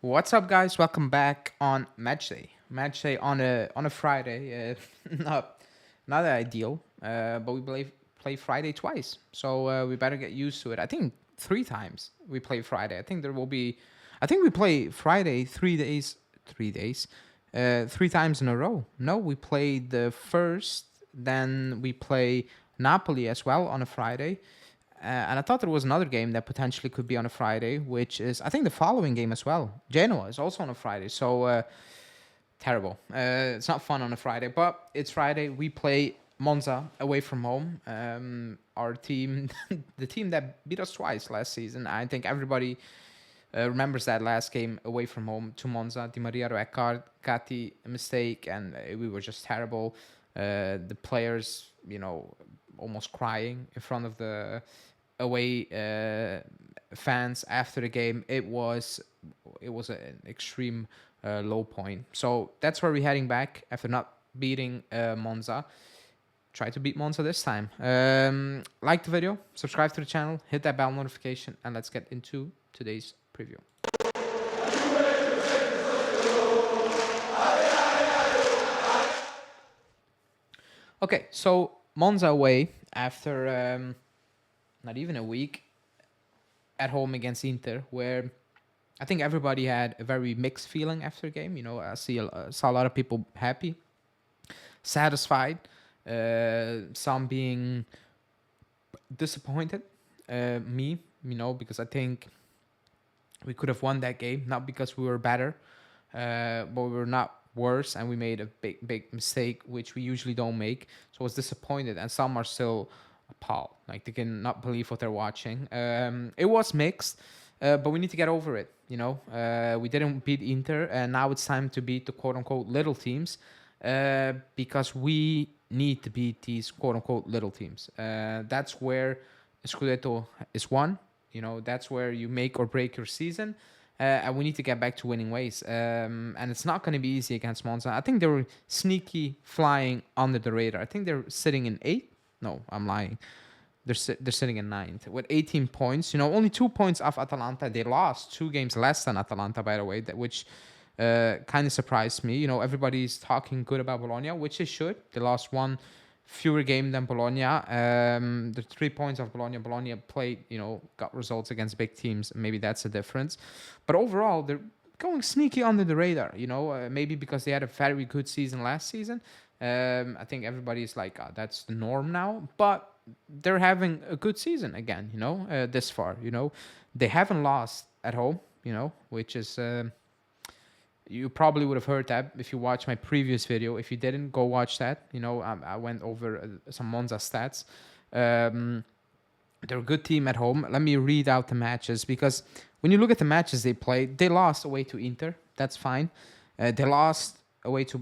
What's up, guys? Welcome back on Match Day. Match Day on a Friday. Not ideal, but we play Friday twice, so we better get used to it. I think 3 times we play Friday. I think there will be. I think we play Friday 3 days, 3 days, 3 times in a row. No, we play the first, then we play Napoli as well on a Friday. And I thought there was another game that potentially could be on a Friday, which is, I think, the following game as well. Genoa is also on a Friday. So, terrible. It's not fun on a Friday, but it's Friday. We play Monza away from home. Our team, the team that beat us twice last season. I think everybody remembers that last game away from home to Monza. Di Maria red card, Gatti a mistake, and we were just terrible. The players, almost crying in front of the away fans after the game. It was an extreme low point. So that's where we're heading back after not beating Monza. Try to beat Monza this time. Like the video, subscribe to the channel, hit that bell notification, and let's get into today's preview. Okay, so Monza away after not even a week at home against Inter, where I think everybody had a very mixed feeling after the game. I saw a lot of people happy, satisfied, some being disappointed. Me, because I think we could have won that game, not because we were better, but we were not worse, and we made a big mistake, which we usually don't make. So I was disappointed, and some are still appalled, like they cannot believe what they're watching. It was mixed, but we need to get over it. We didn't beat Inter, and now it's time to beat the quote-unquote little teams, because we need to beat these quote-unquote little teams. That's where Scudetto is won. That's where you make or break your season. And we need to get back to winning ways. And it's not going to be easy against Monza. I think they were sneaky flying under the radar. I think they're sitting in 8th. No, I'm lying. They're sitting in 9th with 18 points. Only 2 points off Atalanta. They lost 2 games less than Atalanta, by the way, which kind of surprised me. Everybody's talking good about Bologna, which they should. They lost 1 fewer game than Bologna. The 3 points of Bologna. Bologna played, got results against big teams. Maybe that's the difference. But overall, they're going sneaky under the radar. Maybe because they had a very good season last season. I think everybody's like, that's the norm now. But they're having a good season again. This far. They haven't lost at home. Which is. You probably would have heard that if you watched my previous video. If you didn't, go watch that. I went over some Monza stats. They're a good team at home. Let me read out the matches, because when you look at the matches they played, they lost away to Inter. That's fine. They lost away to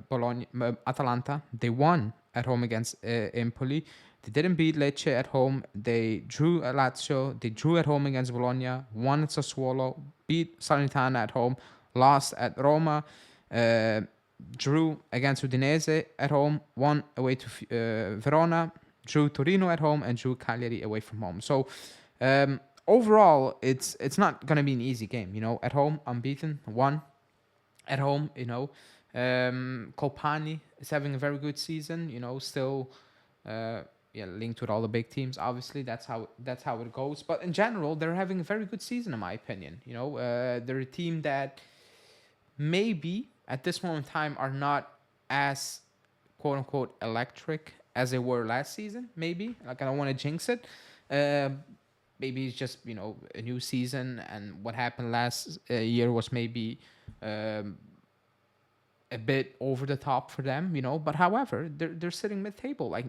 Bologna, Atalanta. They won at home against Empoli. They didn't beat Lecce at home. They drew at Lazio. They drew at home against Bologna. Won at Sassuolo. Beat Salernitana at home. Lost at Roma, drew against Udinese at home, won away to Verona, drew Torino at home, and drew Cagliari away from home. So overall, it's not going to be an easy game. At home, unbeaten, won. At home, Colpani is having a very good season. Still linked with all the big teams. Obviously, that's how it goes. But in general, they're having a very good season, in my opinion. They're a team that maybe at this moment in time are not as quote unquote electric as they were last season. Maybe, like, I don't want to jinx it. Maybe it's just a new season, and what happened last year was maybe a bit over the top for them, But however, they're sitting mid-table, like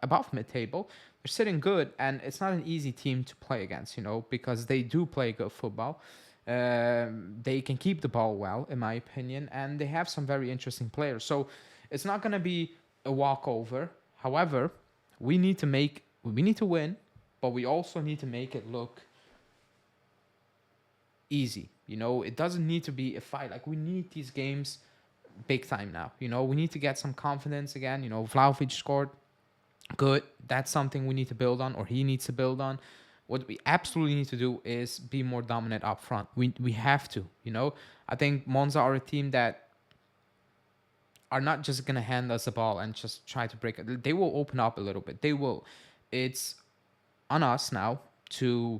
above mid-table. They're sitting good, and it's not an easy team to play against, because they do play good football. They can keep the ball well, in my opinion, and they have some very interesting players. So it's not going to be a walkover. However, we need to win, but we also need to make it look easy. It doesn't need to be a fight. Like, we need these games big time now. We need to get some confidence again. Vlahovic scored. Good. That's something we need to build on, or he needs to build on. What we absolutely need to do is be more dominant up front. We have to, you know. I think Monza are a team that are not just gonna hand us the ball and just try to break it. They will open up a little bit. They will. It's on us now to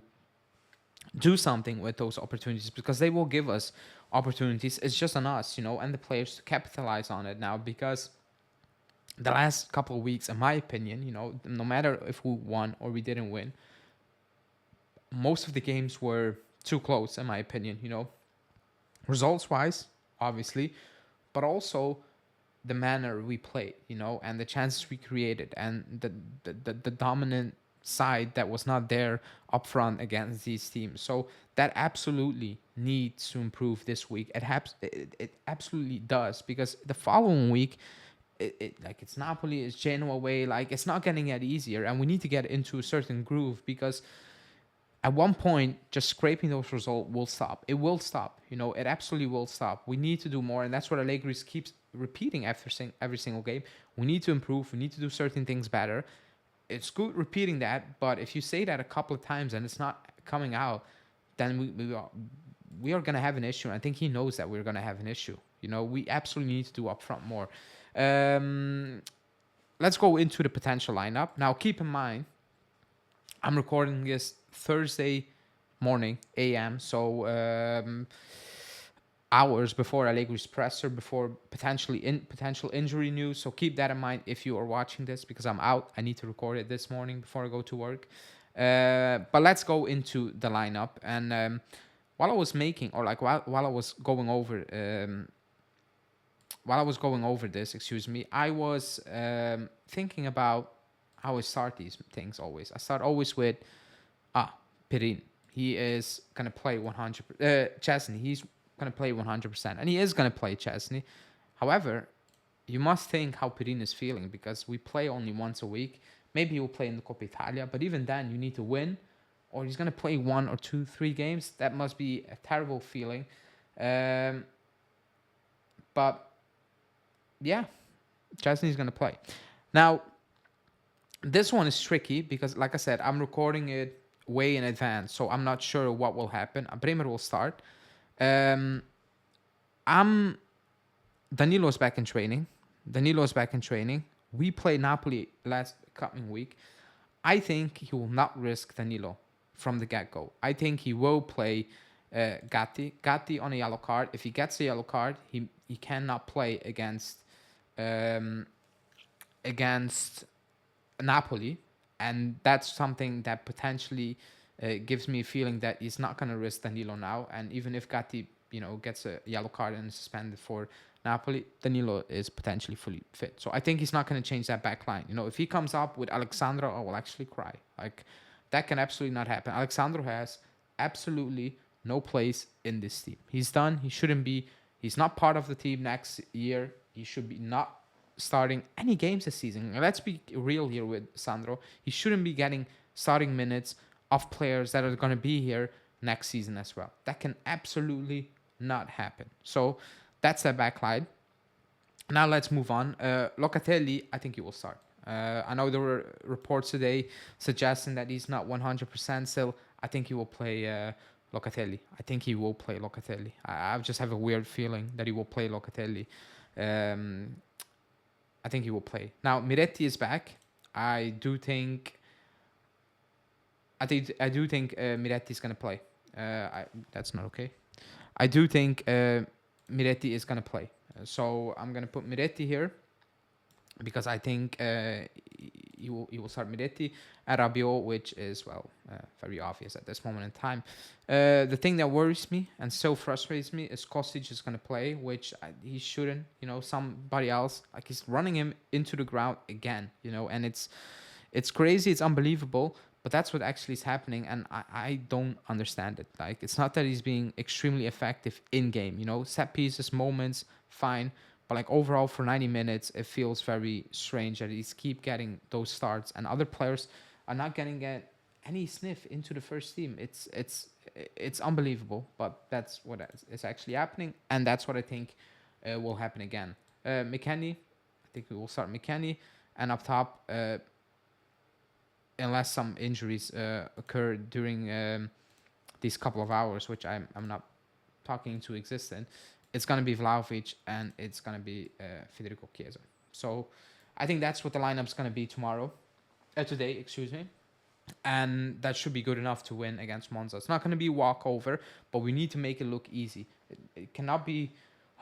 do something with those opportunities because they will give us opportunities. It's just on us, you know, and the players to capitalize on it now because the last couple of weeks, in my opinion, you know, no matter if we won or we didn't win, most of the games were too close, in my opinion, you know, results wise, obviously, but also the manner we played, you know, and the chances we created and the dominant side that was not there up front against these teams. So that absolutely needs to improve this week. It absolutely does because the following week, like it's Napoli, it's Genoa away, like it's not getting any easier, and we need to get into a certain groove because at one point, just scraping those results will stop. It will stop. You know, it absolutely will stop. We need to do more, and that's what Allegri keeps repeating after every single game. We need to improve. We need to do certain things better. It's good repeating that, but if you say that a couple of times and it's not coming out, then we are gonna have an issue. I think he knows that we're gonna have an issue. You know, we absolutely need to do upfront more. Um, let's go into the potential lineup now. Keep in mind I'm recording this Thursday morning, AM, so hours before Allegri's presser, before potential injury news. So keep that in mind if you are watching this, because I'm out. I need to record it this morning before I go to work. But let's go into the lineup. And while I was making, or like while I was going over, this, excuse me, I was thinking about how I start these things always. I start always with Perin. He is gonna play 100. Chesney. He's gonna play 100%, and he is gonna play Chesney. However, you must think how Perin is feeling because we play only once a week. Maybe he'll play in the Coppa Italia, but even then, you need to win, or he's gonna play 1 or 2, 3 games. That must be a terrible feeling. But yeah, Chesney's gonna play. Now, this one is tricky because, like I said, I'm recording it way in advance, so I'm not sure what will happen. Bremer will start. I'm Danilo's back in training. We play Napoli last coming week. I think he will not risk Danilo from the get-go. I think he will play Gatti. Gatti on a yellow card. If he gets a yellow card, he cannot play against Napoli, and that's something that potentially gives me a feeling that he's not going to risk Danilo now. And even if Gatti, gets a yellow card and is suspended for Napoli, Danilo is potentially fully fit. So I think he's not going to change that back line. If he comes up with Alexandro, I will actually cry. Like, that can absolutely not happen. Alexandro has absolutely no place in this team. He's done. He shouldn't be. He's not part of the team next year. He should be not starting any games this season. Let's be real here with Sandro. He shouldn't be getting starting minutes of players that are going to be here next season as well. That can absolutely not happen. So that's the back line. Now let's move on. Locatelli, I think he will start. I know there were reports today suggesting that he's not 100% still. I think he will play Locatelli. I just have a weird feeling that he will play Locatelli. I think he will play. Now Miretti is back. I do think Miretti is gonna play. That's not okay. I do think Miretti is gonna play. So I'm gonna put Miretti here because I think he will start Miretti and Rabiot, which is very obvious at this moment in time. The thing that worries me and so frustrates me is Kostic is going to play, which he shouldn't. Somebody else, like, he's running him into the ground again. And it's crazy, it's unbelievable, but that's what actually is happening, and I don't understand it. Like, it's not that he's being extremely effective in game. Set pieces, moments, fine. But like overall for 90 minutes, it feels very strange that he's keep getting those starts and other players are not getting any sniff into the first team. It's unbelievable, but that's what is actually happening, and that's what I think will happen again. McKennie, I think we will start McKennie, and up top, unless some injuries occur during these couple of hours, which I'm not talking into existence. It's going to be Vlahovic and it's going to be Federico Chiesa. So I think that's what the lineup's going to be today, excuse me. And that should be good enough to win against Monza. It's not going to be a walkover, but we need to make it look easy. It cannot be,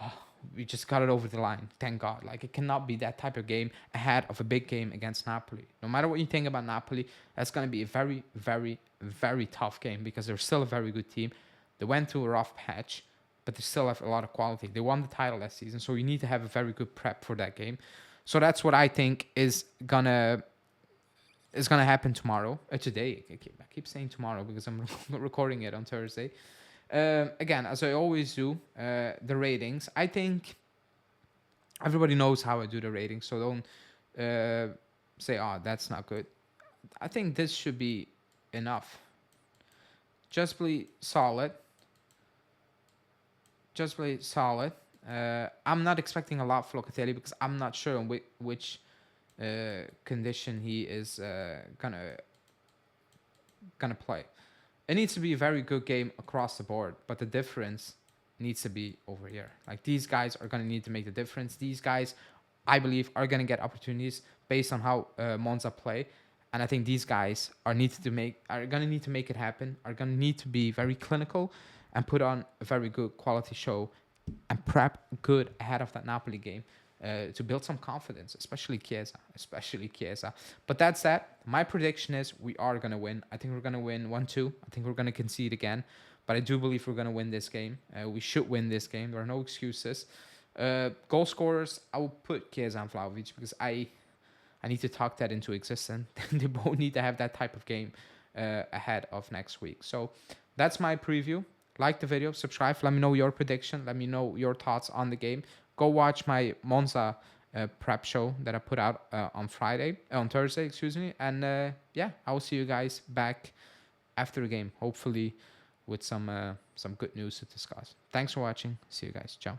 oh, we just got it over the line, thank God. Like, it cannot be that type of game ahead of a big game against Napoli. No matter what you think about Napoli, that's going to be a very, very, very tough game because they're still a very good team. They went through a rough patch, but they still have a lot of quality. They won the title last season, so you need to have a very good prep for that game. So that's what I think is gonna happen tomorrow. Today, I keep saying tomorrow because I'm recording it on Thursday. Again, as I always do, the ratings. I think everybody knows how I do the ratings, so don't say, "Oh, that's not good." I think this should be enough. Just play solid. Just play solid. I'm not expecting a lot for Locatelli because I'm not sure on which condition he is gonna play. It needs to be a very good game across the board, but the difference needs to be over here. Like, these guys are gonna need to make the difference. These guys, I believe, are gonna get opportunities based on how Monza play, and I think these guys are gonna need to make it happen. Are gonna need to be very clinical and put on a very good quality show and prep good ahead of that Napoli game. To build some confidence, especially Chiesa. But that's that. My prediction is we are going to win. I think we're going to win 1-2. I think we're going to concede again. But I do believe we're going to win this game. We should win this game. There are no excuses. Goal scorers, I will put Chiesa and Vlahovic because I need to talk that into existence. They both need to have that type of game ahead of next week. So that's my preview. Like the video, subscribe, let me know your prediction, let me know your thoughts on the game. Go watch my Monza prep show that I put out on Thursday, excuse me. And yeah, I will see you guys back after the game, hopefully with some good news to discuss. Thanks for watching. See you guys. Ciao.